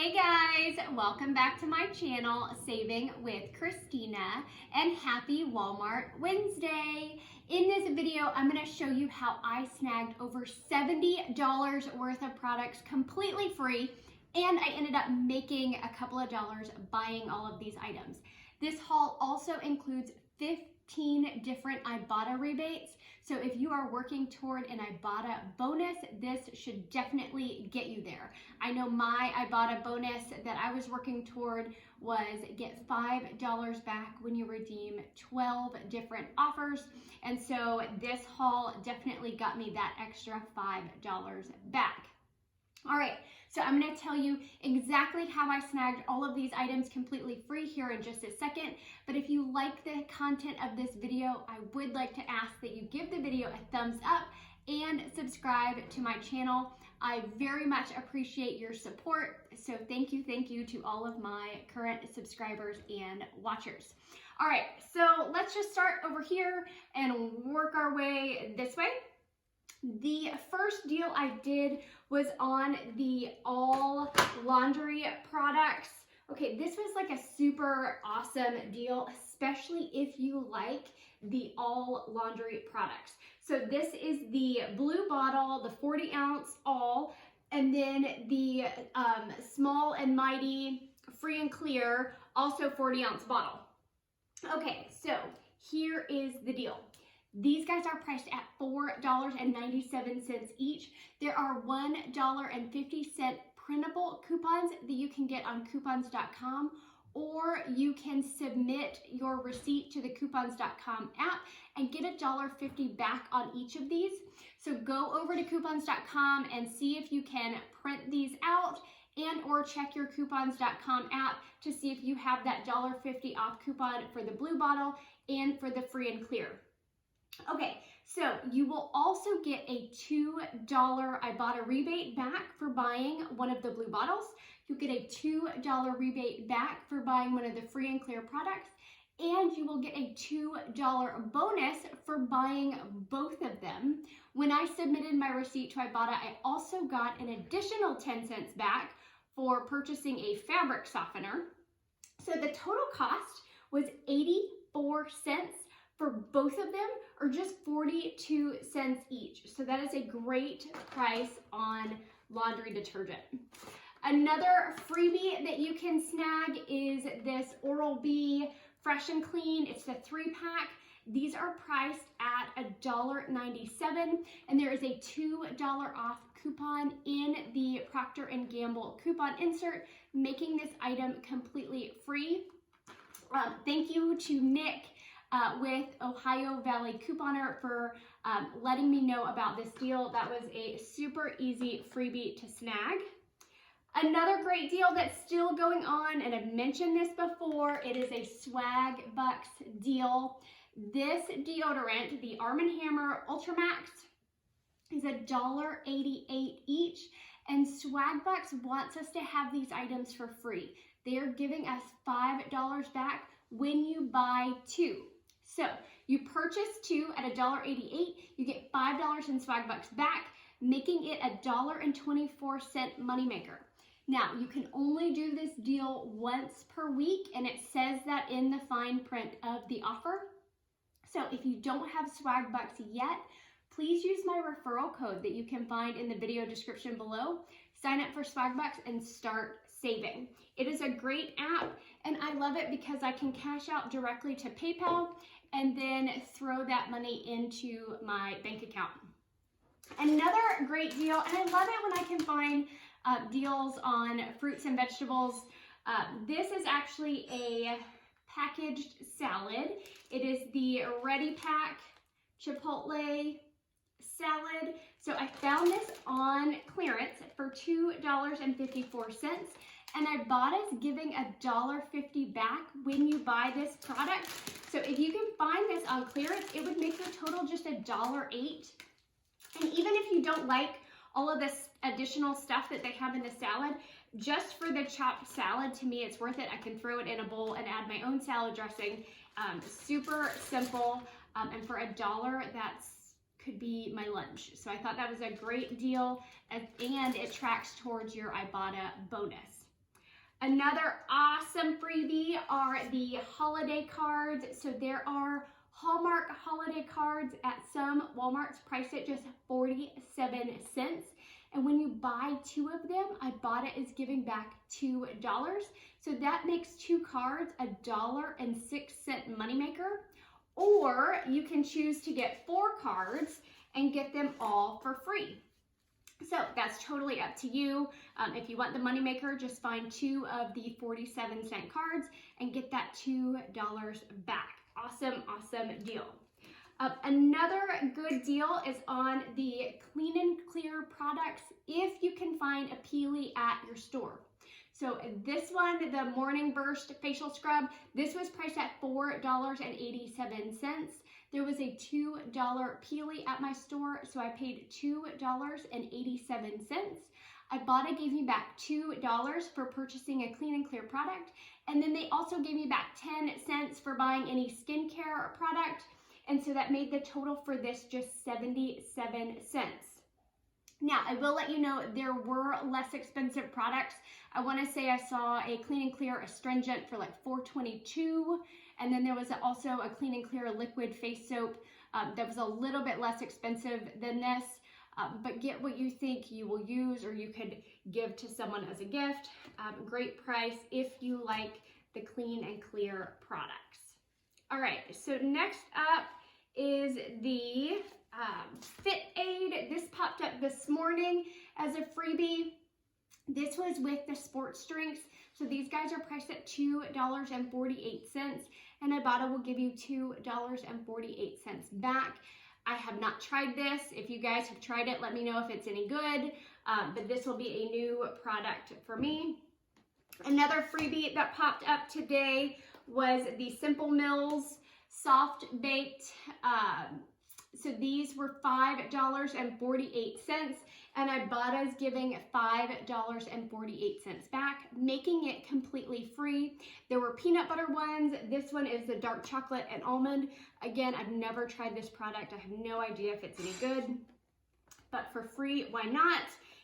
Hey guys, welcome back to my channel, Saving with Christina, and happy Walmart Wednesday. In this video, I'm going to show you how I snagged over $70 worth of products completely free, and I ended up making a couple of dollars buying all of these items. This haul also includes 15 different Ibotta rebates. So if you are working toward an Ibotta bonus, this should definitely get you there. I know my Ibotta bonus that I was working toward was get $5 back when you redeem 12 different offers. And so this haul definitely got me that extra $5 back. All right, so I'm going to tell you exactly how I snagged all of these items completely free here in just a second. But if you like the content of this video, I would like to ask that you give the video a thumbs up and subscribe to my channel. I very much appreciate your support. So thank you to all of my current subscribers and watchers. All right, so let's just start over here and work our way this way. The first deal I did was on the all laundry products. Okay, this was like a super awesome deal, especially if you like the all laundry products. So this is the blue bottle, the 40 ounce all, and then the small and mighty free and clear, also 40 ounce bottle. Okay, so here is the deal. These guys are priced at $4.97 each. There are $1.50 printable coupons that you can get on coupons.com, or you can submit your receipt to the coupons.com app and get $1.50 back on each of these. So go over to coupons.com and see if you can print these out, and or check your coupons.com app to see if you have that $1.50 off coupon for the blue bottle and for the free and clear. Okay, so you will also get a $2 Ibotta rebate back for buying one of the blue bottles. You'll get a $2 rebate back for buying one of the free and clear products, and you will get a $2 bonus for buying both of them. When I submitted my receipt to Ibotta, I also got an additional 10 cents back for purchasing a fabric softener. So the total cost was 84 cents for both of them, or just 42 cents each. So that is a great price on laundry detergent. Another freebie that you can snag is this Oral-B Fresh and Clean. It's the 3-pack. These are priced at $1.97, and there is a $2 off coupon in the Procter & Gamble coupon insert, making this item completely free. Thank you to Nick with Ohio Valley Couponer for letting me know about this deal. That was a super easy freebie to snag. Another great deal that's still going on, and I've mentioned this before, it is a Swagbucks deal. This deodorant, the Arm & Hammer Ultra Max, is $1.88 each, and Swagbucks wants us to have these items for free. They are giving us $5 back when you buy two. So you purchase two at $1.88, you get $5 in Swagbucks back, making it a $1.24 moneymaker. Now, you can only do this deal once per week, and it says that in the fine print of the offer. So if you don't have Swagbucks yet, please use my referral code that you can find in the video description below. Sign up for Swagbucks and start saving. It is a great app, and I love it because I can cash out directly to PayPal and then throw that money into my bank account. Another great deal, and I love it when I can find deals on fruits and vegetables. This is actually a packaged salad. It is the Ready Pack Chipotle salad. So I found this on clearance for $2.54, and Ibotta's giving $1.50 back when you buy this product. So if you can find this on clearance, it would make your total just $1.08. And even if you don't like all of this additional stuff that they have in the salad, just for the chopped salad, to me, it's worth it. I can throw it in a bowl and add my own salad dressing. Super simple, and for $1, that's could be my lunch. So I thought that was a great deal, and it tracks towards your Ibotta bonus. Another awesome freebie are the holiday cards. So there are Hallmark holiday cards at some Walmarts priced at just 47 cents. And when you buy 2 of them, Ibotta is giving back $2. So that makes 2 cards $1.06 moneymaker. Or you can choose to get 4 cards and get them all for free. So that's totally up to you. If you want the moneymaker, just find 2 of the 47-cent cards and get that $2 back. Awesome, awesome deal. Another good deal is on the Clean and Clear products if you can find a Peely at your store. So this one, the Morning Burst Facial Scrub, this was priced at $4.87. There was a $2 Peely at my store, so I paid $2.87. Ibotta gave me back $2 for purchasing a Clean and Clear product, and then they also gave me back 10 cents for buying any skincare product, and so that made the total for this just 77 cents. Now, I will let you know there were less expensive products. I want to say I saw a Clean and Clear Astringent for like $4.22, and then there was also a Clean and Clear liquid face soap that was a little bit less expensive than this, but get what you think you will use or you could give to someone as a gift. Great price if you like the Clean and Clear products. All right, so next up is the Fit Aid. This popped up this morning as a freebie. This was with the sports drinks. So these guys are priced at $2.48, and Ibotta will give you $2.48 back. I have not tried this. If you guys have tried it, let me know if it's any good, but this will be a new product for me. Another freebie that popped up today was the Simple Mills Soft Baked. So these were $5.48, and Ibotta is giving $5.48 back, making it completely free. There were peanut butter ones. This one is the dark chocolate and almond. Again, I've never tried this product. I have no idea if it's any good, but for free, why not?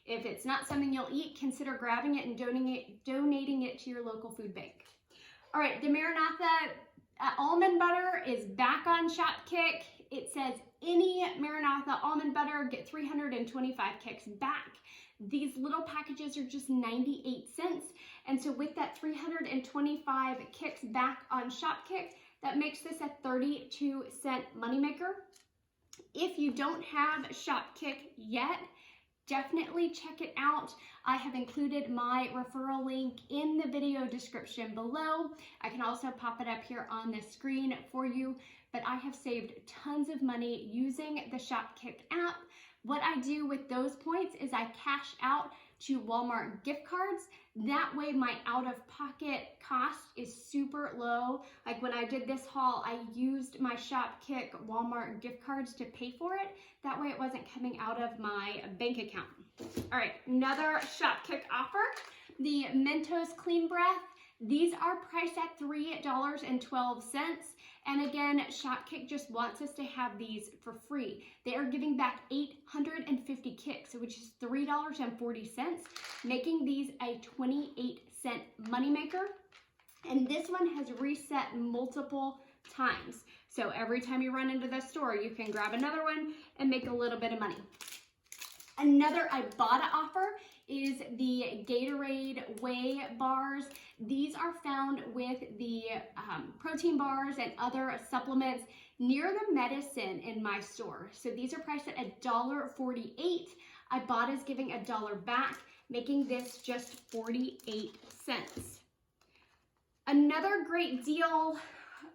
If it's not something you'll eat, consider grabbing it and donating it to your local food bank. All right, the Maranatha almond butter is back on Shopkick. It says any Maranatha almond butter, get 325 kicks back. These little packages are just 98 cents. And so with that 325 kicks back on Shopkick, that makes this a 32-cent moneymaker. If you don't have Shopkick yet, definitely check it out. I have included my referral link in the video description below. I can also pop it up here on the screen for you, but I have saved tons of money using the Shopkick app. What I do with those points is I cash out to Walmart gift cards. That way my out-of-pocket cost is super low. Like when I did this haul, I used my Shopkick Walmart gift cards to pay for it. That way it wasn't coming out of my bank account. All right, another Shopkick offer, the Mentos Clean Breath. These are priced at $3.12. And again, Shopkick just wants us to have these for free. They are giving back 850 kicks, which is $3.40, making these a 28-cent moneymaker. And this one has reset multiple times. So every time you run into the store, you can grab another one and make a little bit of money. Another Ibotta offer is the Gatorade Whey bars. These are found with the protein bars and other supplements near the medicine in my store. So these are priced at $1.48. Ibotta is giving $1 back, making this just 48 cents. Another great deal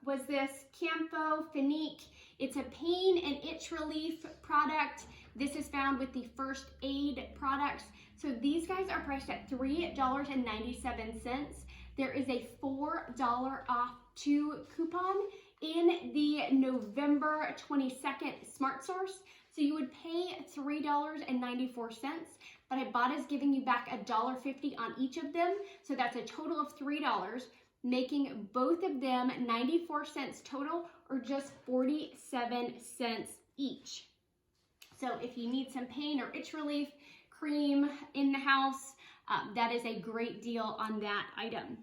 was this Camphor Finique. It's a pain and itch relief product. This is found with the First Aid products. So these guys are priced at $3.97. There is a $4 off 2 coupon in the November 22nd Smart Source. So you would pay $3.94, but Ibotta is giving you back $1.50 on each of them. So that's a total of $3, making both of them 94 cents total, or just 47 cents each. So if you need some pain or itch relief cream in the house, That is a great deal on that item.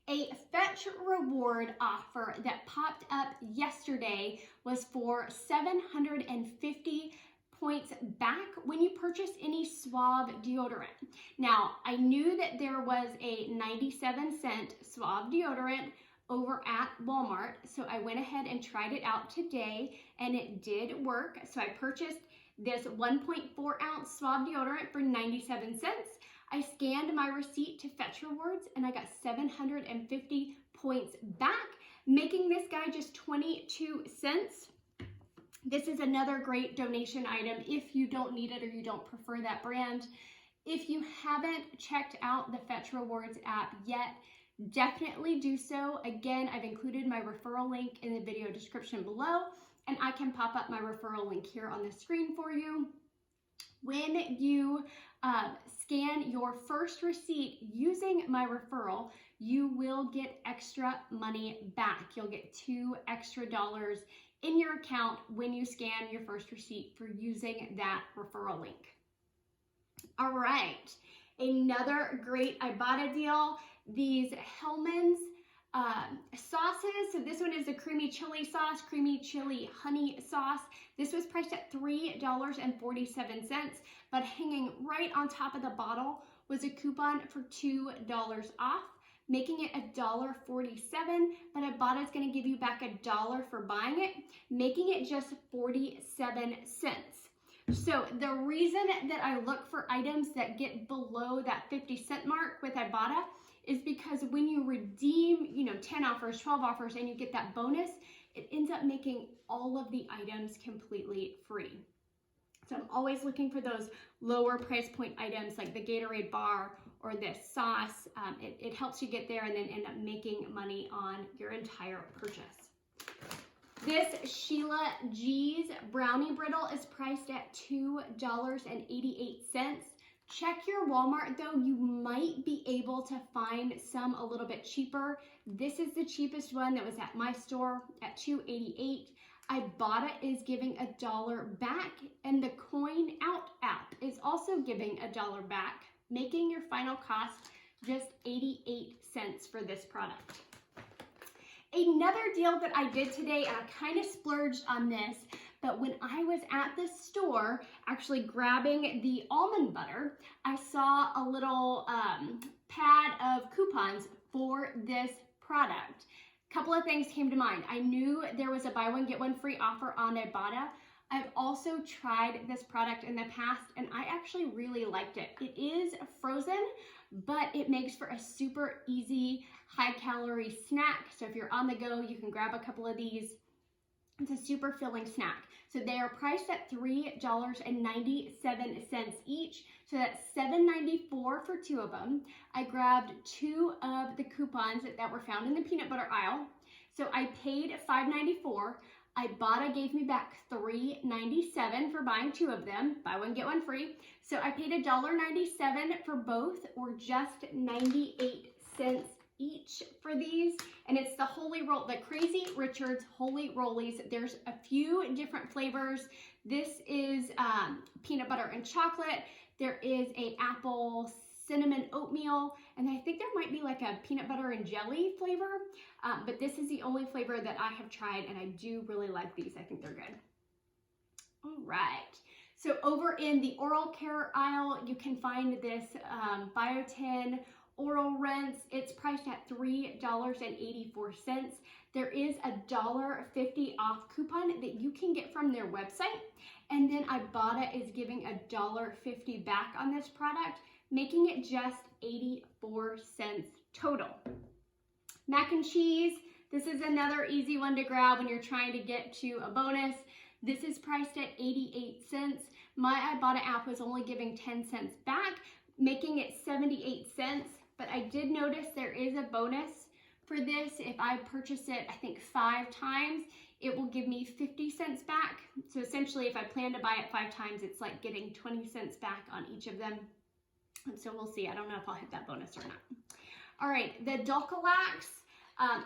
A fetch reward offer that popped up yesterday was for 750 points back when you purchase any Suave deodorant. Now, I knew that there was a 97-cent Suave deodorant over at Walmart, so I went ahead and tried it out today, and it did work. So I purchased this 1.4-ounce Suave deodorant for 97 cents. I scanned my receipt to fetch rewards, and I got 750 points back, making this guy just 22 cents. This is another great donation item if you don't need it or you don't prefer that brand. If you haven't checked out the Fetch Rewards app yet, definitely do so. Again, I've included my referral link in the video description below, and I can pop up my referral link here on the screen for you. When you scan your first receipt using my referral, you will get extra money back. You'll get $2 extra in your account when you scan your first receipt for using that referral link. All right, another great Ibotta deal. These Hellmann's sauces. So this one is the creamy chili sauce, creamy chili honey sauce. This was priced at $3.47, but hanging right on top of the bottle was a coupon for $2 off, making it $1.47, but Ibotta is going to give you back $1 for buying it, making it just 47 cents. So the reason that I look for items that get below that 50-cent mark with Ibotta is because when you redeem, 10 offers, 12 offers, and you get that bonus, it ends up making all of the items completely free. So I'm always looking for those lower price point items like the Gatorade bar or this sauce. It helps you get there and then end up making money on your entire purchase. This Sheila G's Brownie Brittle is priced at $2.88. Check your Walmart though, you might be able to find some a little bit cheaper. This is the cheapest one that was at my store at $2.88. Ibotta is giving $1 back, and the CoinOut app is also giving $1 back, making your final cost just 88 cents for this product. Another deal that I did today, and I kind of splurged on this, but when I was at the store actually grabbing the almond butter, I saw a little pad of coupons for this product. A couple of things came to mind. I knew there was a buy one, get one free offer on Ibotta. I've also tried this product in the past, and I actually really liked it. It is frozen, but it makes for a super easy, high-calorie snack. So if you're on the go, you can grab a couple of these. It's a super filling snack. So they are priced at $3.97 each. So that's $7.94 for two of them. I grabbed two of the coupons that were found in the peanut butter aisle. So I paid $5.94. Ibotta gave me back $3.97 for buying two of them. Buy one, get one free. So I paid $1.97 for both, or just 98 cents each for these. And it's the Holy Roll, the Crazy Richard's Holy Rollies. There's a few different flavors. This is peanut butter and chocolate. There is a apple cinnamon oatmeal, and I think there might be like a peanut butter and jelly flavor, but this is the only flavor that I have tried, and I do really like these. I think they're good. All right. So over in the oral care aisle, you can find this Biotin oral rinse. It's priced at $3.84. There is a $1.50 off coupon that you can get from their website, and then Ibotta is giving $1.50 back on this product, making it just 84 cents total. Mac and cheese. This is another easy one to grab when you're trying to get to a bonus. This is priced at 88 cents. My Ibotta app was only giving 10 cents back, making it 78 cents. But I did notice there is a bonus for this. If I purchase it, I think 5 times, it will give me 50 cents back. So essentially, if I plan to buy it 5 times, it's like getting 20 cents back on each of them. And so we'll see. I don't know if I'll hit that bonus or not. All right, the Dolcolax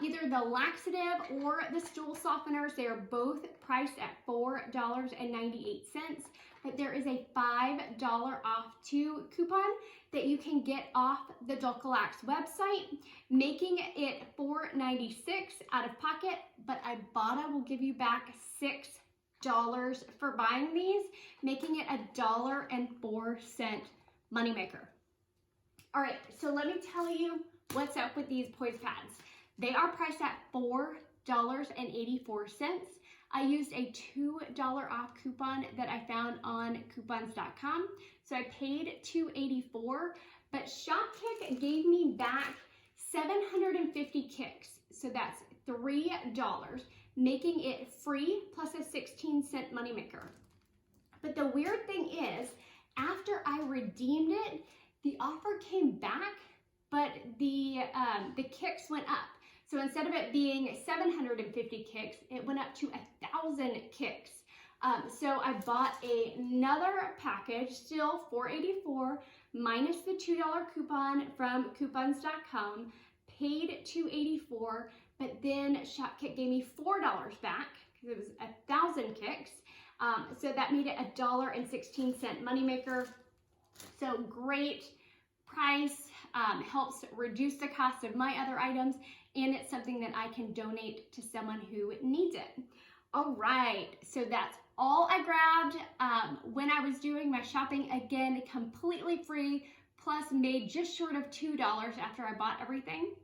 either the laxative or the stool softeners. They are both priced at $4.98, but there is a $5 off 2 coupon that you can get off the Dolcolax website, making it $4.96 out of pocket, but Ibotta will give you back $6 for buying these, making it $1.04 moneymaker. All right, so let me tell you what's up with these poise pads. They are priced at $4.84. I used a $2 off coupon that I found on coupons.com. So I paid $2.84, but Shopkick gave me back 750 kicks. So that's $3, making it free plus a 16-cent moneymaker. But the weird thing is, after I redeemed it, the offer came back, but the kicks went up. So instead of it being 750 kicks, it went up to 1,000 kicks. So I bought another package, still $4.84, minus the $2 coupon from coupons.com, paid $2.84, but then Shopkick gave me $4 back because it was 1,000 kicks. So that made it $1.16 moneymaker. So great price, helps reduce the cost of my other items, and it's something that I can donate to someone who needs it. All right, so that's all I grabbed when I was doing my shopping. Again, completely free, plus made just short of $2 after I bought everything.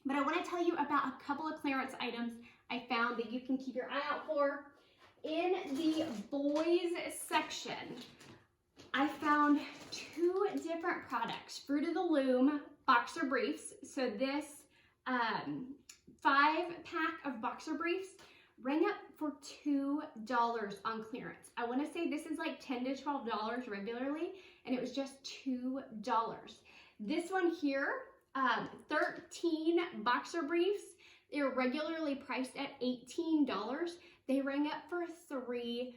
But I want to tell you about a couple of clearance items I found that you can keep your eye out for. In the boys section, I found 2 different products. Fruit of the Loom boxer briefs. So this 5-pack of boxer briefs rang up for $2 on clearance. I want to say this is like $10 to $12 regularly, and it was just $2. This one here, 13 boxer briefs. They're regularly priced at $18. They rang up for $3.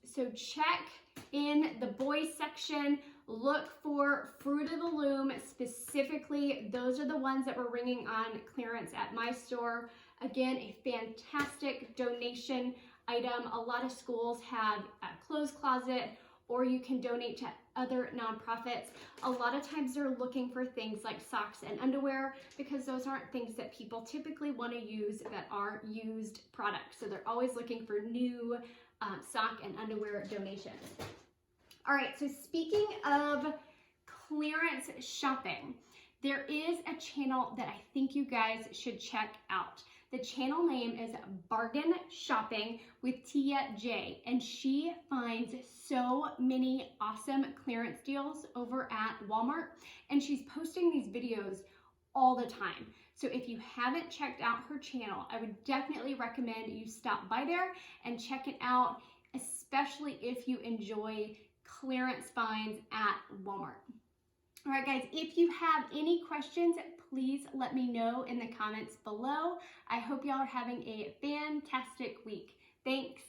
So check in the boys section, look for Fruit of the Loom specifically. Those are the ones that were ringing on clearance at my store. Again, a fantastic donation item. A lot of schools have a clothes closet, or you can donate to other nonprofits. A lot of times they're looking for things like socks and underwear because those aren't things that people typically want to use that are used products. So they're always looking for new sock and underwear donations. All right, so speaking of clearance shopping, there is a channel that I think you guys should check out. The channel name is Bargain Shopping with Tia J, and she finds so many awesome clearance deals over at Walmart, and she's posting these videos all the time. So if you haven't checked out her channel, I would definitely recommend you stop by there and check it out, especially if you enjoy clearance finds at Walmart. All right, guys, if you have any questions, please let me know in the comments below. I hope y'all are having a fantastic week. Thanks.